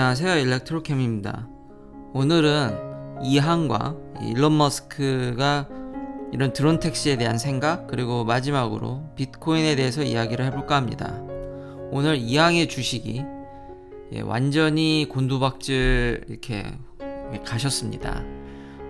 안녕하세요, 일렉트로캠입니다. 오늘은 이항과 일론 머스크가 이런 드론 택시에 대한 생각, 그리고 마지막으로 비트코인에 대해서 이야기를 해볼까 합니다. 오늘 이항의 주식이 완전히 곤두박질 이렇게 가셨습니다.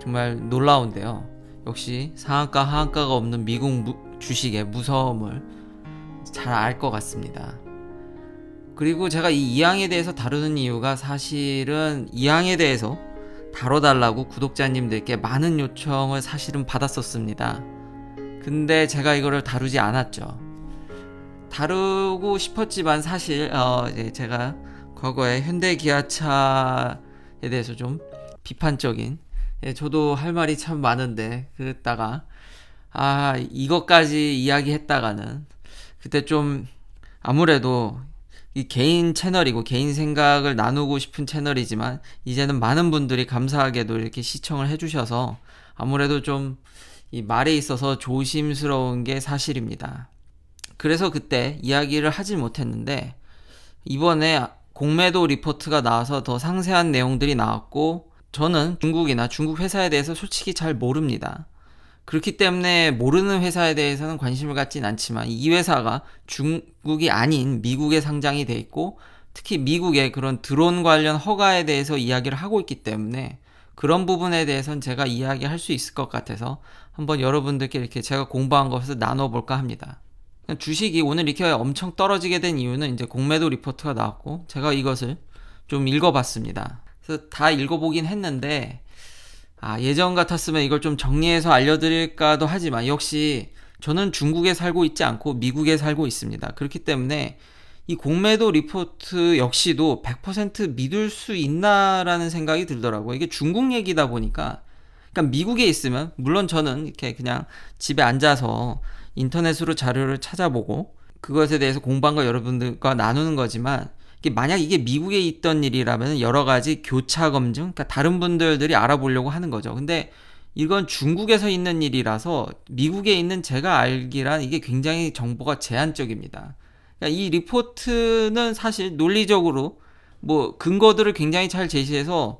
정말 놀라운데요. 역시 상한가 하한가가 없는 미국 주식의 무서움을 잘 알 것 같습니다. 그리고 제가 이 이항에 대해서 다루는 이유가 사실은 이항에 대해서 다뤄달라고 구독자님들께 많은 요청을 사실은 받았었습니다. 근데 제가 이거를 다루지 않았죠. 다루고 싶었지만 사실 제가 과거에 현대기아차에 대해서 좀 비판적인, 저도 할 말이 참 많은데 그랬다가 이것까지 이야기했다가는 그때 좀 아무래도 이 개인 채널이고 개인 생각을 나누고 싶은 채널이지만 이제는 많은 분들이 감사하게도 이렇게 시청을 해주셔서 아무래도 좀 이 말에 있어서 조심스러운 게 사실입니다. 그래서 그때 이야기를 하지 못했는데 이번에 공매도 리포트가 나와서 더 상세한 내용들이 나왔고, 저는 중국이나 중국 회사에 대해서 솔직히 잘 모릅니다. 그렇기 때문에 모르는 회사에 대해서는 관심을 갖진 않지만 이 회사가 중국이 아닌 미국에 상장이 돼 있고, 특히 미국의 그런 드론 관련 허가에 대해서 이야기를 하고 있기 때문에 그런 부분에 대해서는 제가 이야기할 수 있을 것 같아서 한번 여러분들께 이렇게 제가 공부한 것을 나눠볼까 합니다. 주식이 오늘 이렇게 엄청 떨어지게 된 이유는 이제 공매도 리포트가 나왔고 제가 이것을 좀 읽어봤습니다. 그래서 다 읽어보긴 했는데 예전 같았으면 이걸 좀 정리해서 알려드릴까도 하지만 역시 저는 중국에 살고 있지 않고 미국에 살고 있습니다. 그렇기 때문에 이 공매도 리포트 역시도 100% 믿을 수 있나라는 생각이 들더라고요. 이게 중국 얘기다 보니까, 그러니까 미국에 있으면 물론 저는 이렇게 그냥 집에 앉아서 인터넷으로 자료를 찾아보고 그것에 대해서 공부한 거 여러분들과 나누는 거지만, 만약 이게 미국에 있던 일이라면 여러 가지 교차 검증, 그러니까 다른 분들이 알아보려고 하는 거죠. 근데 이건 중국에서 있는 일이라서 미국에 있는 제가 알기란 이게 굉장히 정보가 제한적입니다. 그러니까 이 리포트는 사실 논리적으로 근거들을 굉장히 잘 제시해서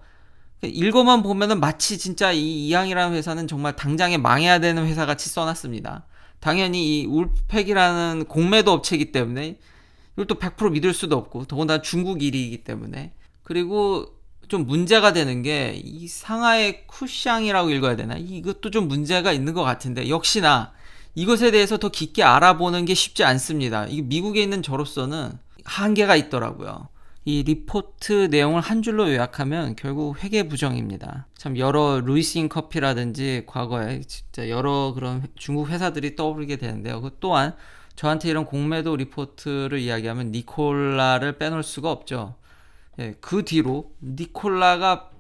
읽어만 보면은 마치 진짜 이 이항이라는 회사는 정말 당장에 망해야 되는 회사 같이 써놨습니다. 당연히 이 울팩이라는 공매도 업체이기 때문에 이걸 또 100% 믿을 수도 없고, 더군다나 중국 일이기 때문에. 그리고 좀 문제가 되는 게 이 상하이 쿠샹이라고 읽어야 되나? 이것도 좀 문제가 있는 것 같은데, 역시나 이것에 대해서 더 깊게 알아보는 게 쉽지 않습니다. 이게 미국에 있는 저로서는 한계가 있더라고요. 이 리포트 내용을 한 줄로 요약하면 결국 회계부정입니다. 참 여러 루이싱 커피라든지 과거에 진짜 여러 그런 중국 회사들이 떠오르게 되는데요. 그 또한 저한테 이런 공매도 리포트를 이야기하면 니콜라를 빼놓을 수가 없죠. 그 뒤로 니콜라가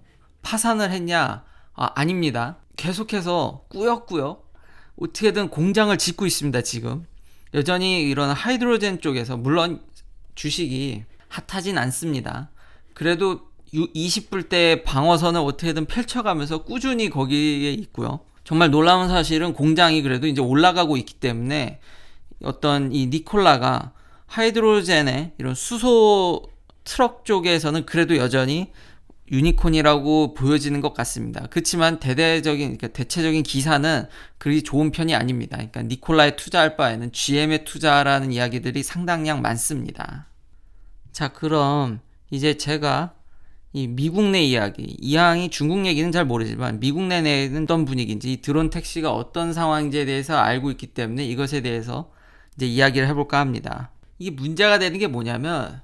파산을 했냐? 아닙니다. 계속해서 꾸역꾸역 어떻게든 공장을 짓고 있습니다. 지금 여전히 이런 하이드로젠 쪽에서 물론 주식이 핫하진 않습니다. 그래도 20불대 방어선을 어떻게든 펼쳐가면서 꾸준히 거기에 있고요. 정말 놀라운 사실은 공장이 그래도 이제 올라가고 있기 때문에 어떤 이 니콜라가 하이드로젠의 이런 수소 트럭 쪽에서는 그래도 여전히 유니콘이라고 보여지는 것 같습니다. 그렇지만 대체적인 기사는 그리 좋은 편이 아닙니다. 그러니까 니콜라에 투자할 바에는 GM에 투자라는 이야기들이 상당량 많습니다. 자, 그럼 이제 제가 이 미국 내 이야기, 이항이 중국 얘기는 잘 모르지만 미국 내는 어떤 분위기인지, 이 드론 택시가 어떤 상황인지에 대해서 알고 있기 때문에 이것에 대해서 이제 이야기를 해볼까 합니다. 이게 문제가 되는 게 뭐냐면,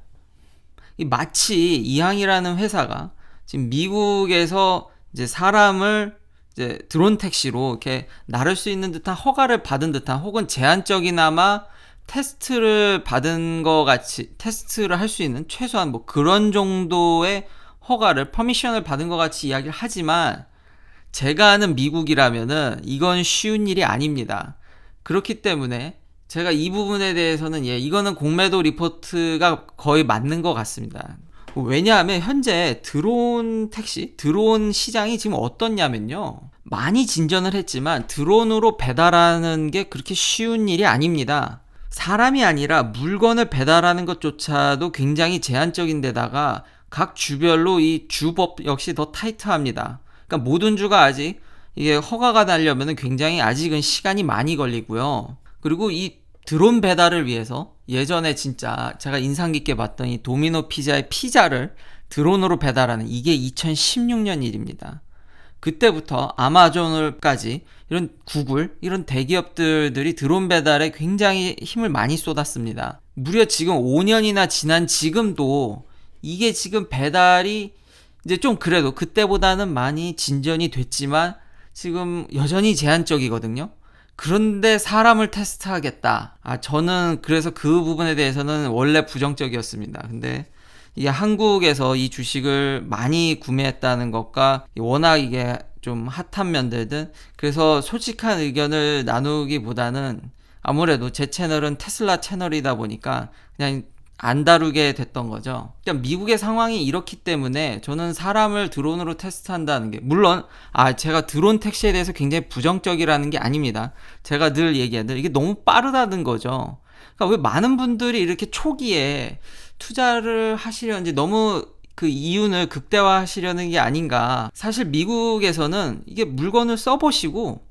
마치 이항이라는 회사가 지금 미국에서 이제 사람을 이제 드론 택시로 이렇게 나를 수 있는 듯한 허가를 받은 듯한, 혹은 제한적이나마 테스트를 받은 것 같이, 테스트를 할 수 있는 최소한 그런 정도의 허가를, 퍼미션을 받은 것 같이 이야기를 하지만, 제가 아는 미국이라면은 이건 쉬운 일이 아닙니다. 그렇기 때문에 제가 이 부분에 대해서는 이거는 공매도 리포트가 거의 맞는 것 같습니다. 왜냐하면 현재 드론 택시, 드론 시장이 지금 어떻냐면요, 많이 진전을 했지만 드론으로 배달하는 게 그렇게 쉬운 일이 아닙니다. 사람이 아니라 물건을 배달하는 것조차도 굉장히 제한적인 데다가 각 주별로 이 주법 역시 더 타이트합니다. 그러니까 모든 주가 아직 이게 허가가 나려면 굉장히 아직은 시간이 많이 걸리고요. 그리고 이 드론 배달을 위해서 예전에 진짜 제가 인상 깊게 봤던 이 도미노 피자의 피자를 드론으로 배달하는 이게 2016년 일입니다. 그때부터 아마존을까지 이런 구글 이런 대기업들이 드론 배달에 굉장히 힘을 많이 쏟았습니다. 무려 지금 5년이나 지난 지금도 이게 지금 배달이 이제 좀 그래도 그때보다는 많이 진전이 됐지만 지금 여전히 제한적이거든요. 그런데 사람을 테스트하겠다. 저는 그래서 그 부분에 대해서는 원래 부정적이었습니다. 근데 이게 한국에서 이 주식을 많이 구매했다는 것과 워낙 이게 좀 핫한 면들든 그래서 솔직한 의견을 나누기보다는 아무래도 제 채널은 테슬라 채널이다 보니까 그냥 안 다루게 됐던 거죠. 그러니까 미국의 상황이 이렇기 때문에 저는 사람을 드론으로 테스트한다는 게 물론 제가 드론 택시에 대해서 굉장히 부정적이라는 게 아닙니다. 제가 늘 얘기하듯 이게 너무 빠르다는 거죠. 그러니까 왜 많은 분들이 이렇게 초기에 투자를 하시려는지 너무 그 이윤을 극대화하시려는 게 아닌가. 사실 미국에서는 이게 물건을 써보시고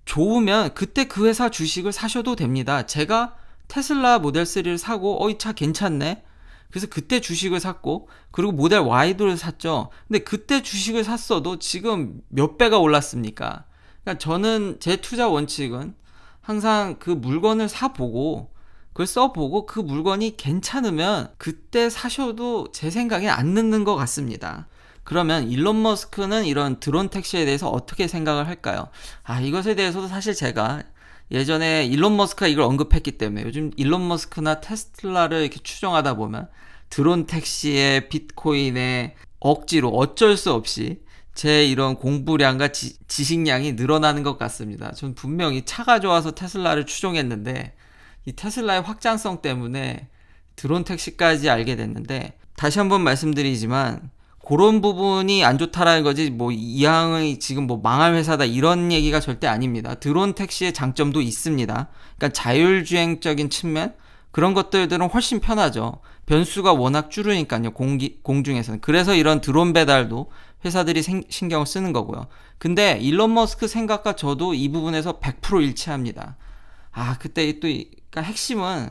좋으면 그때 그 회사 주식을 사셔도 됩니다. 제가 테슬라 모델 3를 사고 이 차 괜찮네. 그래서 그때 주식을 샀고 그리고 모델 Y도 샀죠. 근데 그때 주식을 샀어도 지금 몇 배가 올랐습니까? 그러니까 저는 제 투자 원칙은 항상 그 물건을 사보고 그걸 써보고 그 물건이 괜찮으면 그때 사셔도 제 생각에 안 늦는 것 같습니다. 그러면 일론 머스크는 이런 드론 택시에 대해서 어떻게 생각을 할까요? 이것에 대해서도 사실 제가 예전에 일론 머스크가 이걸 언급했기 때문에 요즘 일론 머스크나 테슬라를 이렇게 추정하다 보면 드론 택시에 비트코인에 억지로 어쩔 수 없이 제 이런 공부량과 지식량이 늘어나는 것 같습니다. 전 분명히 차가 좋아서 테슬라를 추종했는데 이 테슬라의 확장성 때문에 드론 택시까지 알게 됐는데 다시 한번 말씀드리지만 그런 부분이 안 좋다라는 거지 이항이 지금 망할 회사다 이런 얘기가 절대 아닙니다. 드론 택시의 장점도 있습니다. 그러니까 자율주행적인 측면 그런 것들은 훨씬 편하죠. 변수가 워낙 줄으니까요. 공중에서는. 그래서 이런 드론 배달도 회사들이 신경을 쓰는 거고요. 근데 일론 머스크 생각과 저도 이 부분에서 100% 일치합니다. 그때 또 그러니까 핵심은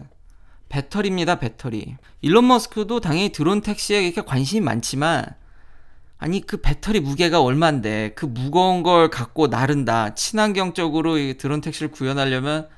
배터리입니다. 배터리. 일론 머스크도 당연히 드론 택시에 이렇게 관심이 많지만 그 배터리 무게가 얼만데 그 무거운 걸 갖고 나른다. 친환경적으로 이 드론 택시를 구현하려면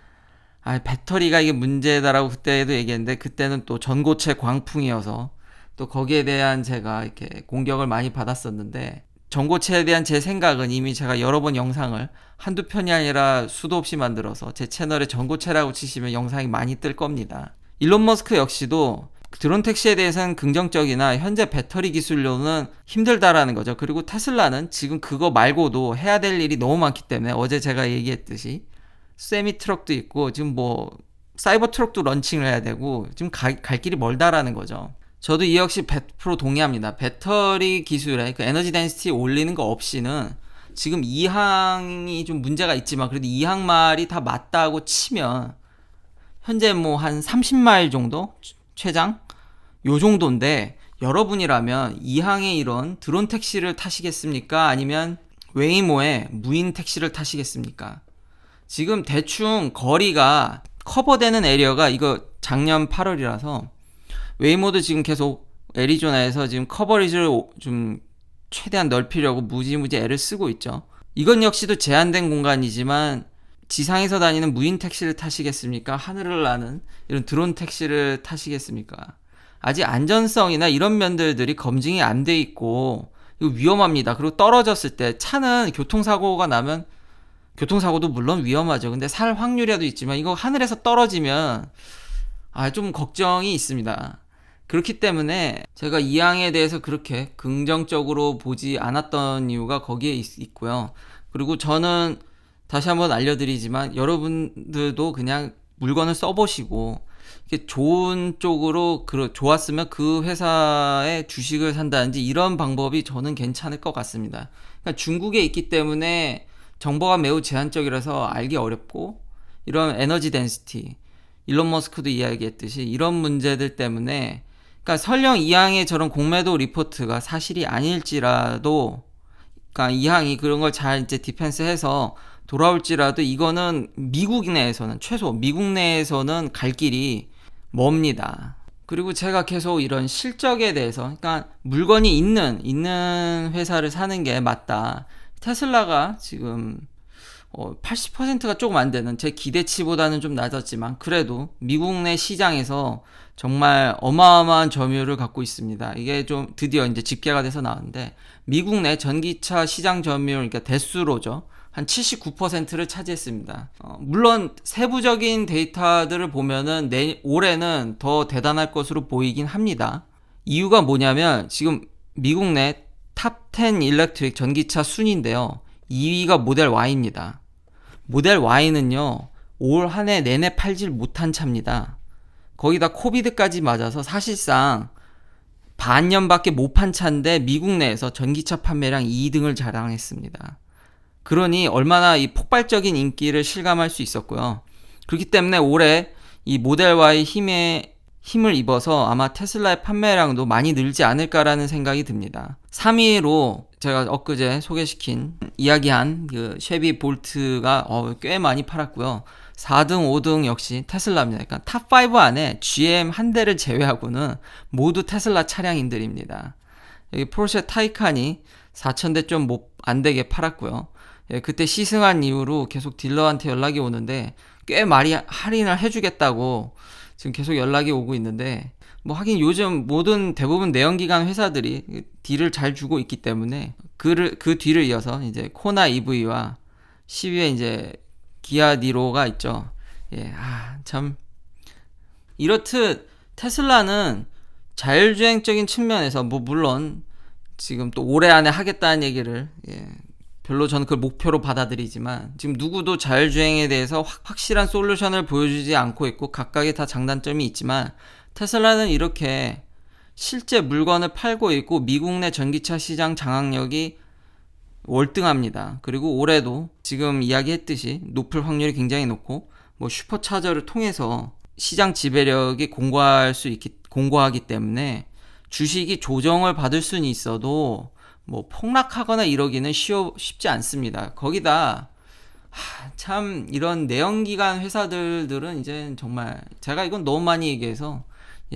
배터리가 이게 문제다라고 그때도 얘기했는데 그때는 또 전고체 광풍이어서 또 거기에 대한 제가 이렇게 공격을 많이 받았었는데 전고체에 대한 제 생각은 이미 제가 여러 번 영상을 한두 편이 아니라 수도 없이 만들어서 제 채널에 전고체라고 치시면 영상이 많이 뜰 겁니다. 일론 머스크 역시도 드론 택시에 대해서는 긍정적이나 현재 배터리 기술로는 힘들다라는 거죠. 그리고 테슬라는 지금 그거 말고도 해야 될 일이 너무 많기 때문에 어제 제가 얘기했듯이 세미 트럭도 있고 지금 사이버 트럭도 런칭을 해야 되고 지금 갈 길이 멀다라는 거죠. 저도 이 역시 100% 동의합니다. 배터리 기술에 그 에너지 덴시티 올리는 거 없이는 지금 2항이 좀 문제가 있지만 그래도 2항 말이 다 맞다고 치면 현재 한 30마일 정도 최장 요 정도인데 여러분이라면 2항의 이런 드론 택시를 타시겠습니까? 아니면 웨이모의 무인 택시를 타시겠습니까? 지금 대충 거리가 커버되는 에리어가 이거 작년 8월이라서 웨이모도 지금 계속 애리조나에서 지금 커버리지를 좀 최대한 넓히려고 무지무지 애를 쓰고 있죠. 이건 역시도 제한된 공간이지만 지상에서 다니는 무인 택시를 타시겠습니까? 하늘을 나는 이런 드론 택시를 타시겠습니까? 아직 안전성이나 이런 면들이 검증이 안 돼 있고 이거 위험합니다. 그리고 떨어졌을 때 차는 교통사고가 나면 교통사고도 물론 위험하죠. 근데 살 확률이라도 있지만 이거 하늘에서 떨어지면 좀 걱정이 있습니다. 그렇기 때문에 제가 이 항에 대해서 그렇게 긍정적으로 보지 않았던 이유가 거기에 있고요. 그리고 저는 다시 한번 알려드리지만 여러분들도 그냥 물건을 써보시고 이렇게 좋은 쪽으로 좋았으면 그 회사의 주식을 산다든지 이런 방법이 저는 괜찮을 것 같습니다. 그러니까 중국에 있기 때문에 정보가 매우 제한적이라서 알기 어렵고 이런 에너지 덴시티 일론 머스크도 이야기했듯이 이런 문제들 때문에 그러니까 설령 이항의 저런 공매도 리포트가 사실이 아닐지라도, 그러니까 이항이 그런 걸 잘 이제 디펜스해서 돌아올지라도 이거는 미국 내에서는, 최소 미국 내에서는 갈 길이 멉니다. 그리고 제가 계속 이런 실적에 대해서, 그러니까 물건이 있는 회사를 사는 게 맞다. 테슬라가 지금 80%가 조금 안 되는, 제 기대치보다는 좀 낮았지만 그래도 미국 내 시장에서 정말 어마어마한 점유율을 갖고 있습니다. 이게 좀 드디어 이제 집계가 돼서 나왔는데, 미국 내 전기차 시장 점유율, 그러니까 대수로죠, 한 79%를 차지했습니다. 물론 세부적인 데이터들을 보면은 올해는 더 대단할 것으로 보이긴 합니다. 이유가 뭐냐면 지금 미국 내 탑 10 일렉트릭 전기차 순인데요, 2위가 모델 Y입니다. 모델 Y는요, 올 한 해 내내 팔질 못한 차입니다. 거기다 코비드까지 맞아서 사실상 반년밖에 못 판 차인데 미국 내에서 전기차 판매량 2등을 자랑했습니다. 그러니 얼마나 이 폭발적인 인기를 실감할 수 있었고요. 그렇기 때문에 올해 이 모델 Y 힘을 입어서 아마 테슬라의 판매량도 많이 늘지 않을까라는 생각이 듭니다. 3위로 제가 엊그제 이야기한 그 쉐비 볼트가 꽤 많이 팔았고요. 4등, 5등 역시 테슬라입니다. 그러니까 탑5 안에 GM 한 대를 제외하고는 모두 테슬라 차량인들입니다. 여기 포르쉐 타이칸이 4,000대 좀 안 되게 팔았고요. 그때 시승한 이후로 계속 딜러한테 연락이 오는데 꽤 많이 할인을 해주겠다고 지금 계속 연락이 오고 있는데, 뭐 하긴 요즘 대부분 내연기관 회사들이 딜을 잘 주고 있기 때문에 그 뒤를 이어서 이제 코나 EV와 10위에 이제 기아 니로가 있죠. 참 이렇듯 테슬라는 자율주행적인 측면에서 뭐 물론 지금 또 올해 안에 하겠다는 얘기를 별로 저는 그걸 목표로 받아들이지만, 지금 누구도 자율주행에 대해서 확실한 솔루션을 보여주지 않고 있고 각각의 다 장단점이 있지만, 테슬라는 이렇게 실제 물건을 팔고 있고 미국 내 전기차 시장 장악력이 월등합니다. 그리고 올해도 지금 이야기했듯이 높을 확률이 굉장히 높고, 뭐 슈퍼차저를 통해서 시장 지배력이 공고하기 때문에 주식이 조정을 받을 수는 있어도 뭐 폭락하거나 이러기는 쉽지 않습니다. 거기다 참 이런 내연기관 회사들은 이제 정말, 제가 이건 너무 많이 얘기해서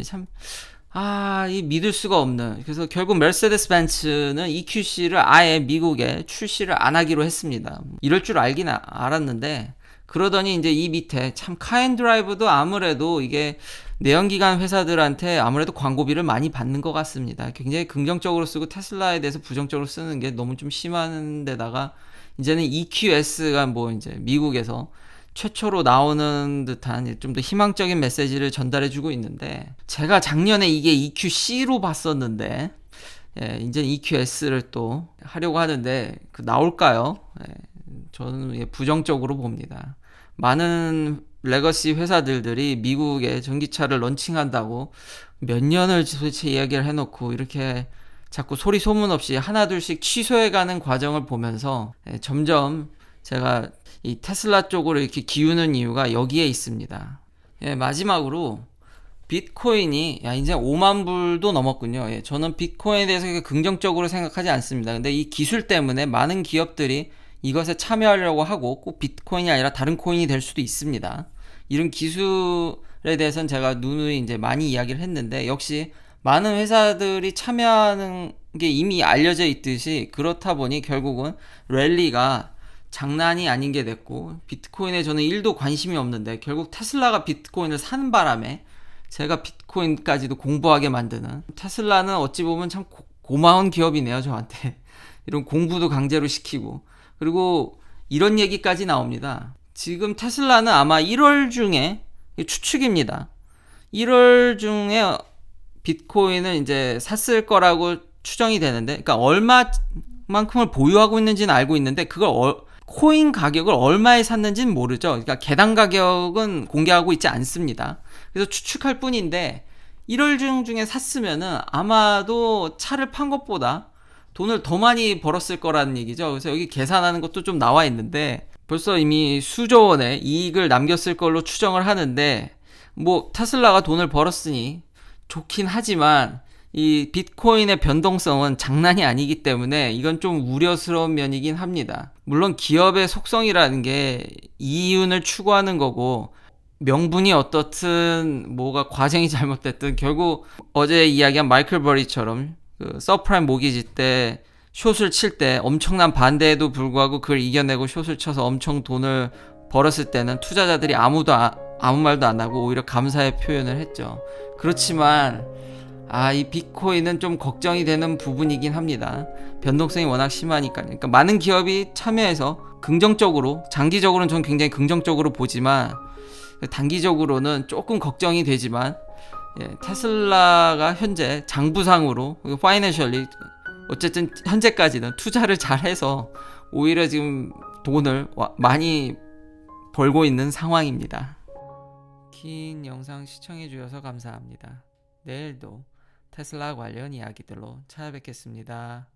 참 이 믿을 수가 없는, 그래서 결국 메르세데스 벤츠는 EQC를 아예 미국에 출시를 안 하기로 했습니다. 이럴 줄 알았는데, 그러더니 이제 이 밑에 참 카앤드라이브도 아무래도 이게 내연기관 회사들한테 아무래도 광고비를 많이 받는 것 같습니다. 굉장히 긍정적으로 쓰고 테슬라에 대해서 부정적으로 쓰는 게 너무 좀 심한 데다가, 이제는 EQS가 뭐 이제 미국에서 최초로 나오는 듯한 좀 더 희망적인 메시지를 전달해주고 있는데, 제가 작년에 이게 EQC로 봤었는데, 이제 EQS를 또 하려고 하는데 나올까요? 저는 부정적으로 봅니다. 많은 레거시 회사들이 미국에 전기차를 런칭한다고 몇 년을 도대체 이야기를 해놓고 이렇게 자꾸 소리 소문 없이 하나둘씩 취소해가는 과정을 보면서 점점 제가 이 테슬라 쪽으로 이렇게 기우는 이유가 여기에 있습니다. 마지막으로 비트코인이 이제 5만 불도 넘었군요. 저는 비트코인에 대해서 긍정적으로 생각하지 않습니다. 근데 이 기술 때문에 많은 기업들이 이것에 참여하려고 하고, 꼭 비트코인이 아니라 다른 코인이 될 수도 있습니다. 이런 기술에 대해서는 제가 누누이 이제 많이 이야기를 했는데, 역시 많은 회사들이 참여하는 게 이미 알려져 있듯이 그렇다 보니 결국은 랠리가 장난이 아닌 게 됐고, 비트코인에 저는 1도 관심이 없는데 결국 테슬라가 비트코인을 사는 바람에 제가 비트코인까지도 공부하게 만드는, 테슬라는 어찌 보면 참 고마운 기업이네요, 저한테. 이런 공부도 강제로 시키고. 그리고 이런 얘기까지 나옵니다. 지금 테슬라는 아마 1월 중에, 추측입니다, 1월 중에 비트코인을 이제 샀을 거라고 추정이 되는데, 그러니까 얼마만큼을 보유하고 있는지는 알고 있는데 그걸 코인 가격을 얼마에 샀는지는 모르죠. 그러니까 개당 가격은 공개하고 있지 않습니다. 그래서 추측할 뿐인데 1월 중에 샀으면은 아마도 차를 판 것보다 돈을 더 많이 벌었을 거라는 얘기죠. 그래서 여기 계산하는 것도 좀 나와 있는데 벌써 이미 수조 원의 이익을 남겼을 걸로 추정을 하는데, 뭐 테슬라가 돈을 벌었으니 좋긴 하지만 이 비트코인의 변동성은 장난이 아니기 때문에 이건 좀 우려스러운 면이긴 합니다. 물론 기업의 속성이라는 게 이윤을 추구하는 거고, 명분이 어떻든 뭐가 과정이 잘못됐든 결국 어제 이야기한 마이클 버리처럼 그 서프라임 모기지 때 숏을 칠 때 엄청난 반대에도 불구하고 그걸 이겨내고 숏을 쳐서 엄청 돈을 벌었을 때는 투자자들이 아무 말도 안 하고 오히려 감사의 표현을 했죠. 그렇지만 이 비트코인은 좀 걱정이 되는 부분이긴 합니다. 변동성이 워낙 심하니까요. 그러니까 많은 기업이 참여해서 긍정적으로, 장기적으로는 전 굉장히 긍정적으로 보지만 단기적으로는 조금 걱정이 되지만, 테슬라가 현재 장부상으로 파이낸셜리 어쨌든 현재까지는 투자를 잘해서 오히려 지금 돈을 많이 벌고 있는 상황입니다. 긴 영상 시청해 주셔서 감사합니다. 내일도 테슬라 관련 이야기들로 찾아뵙겠습니다.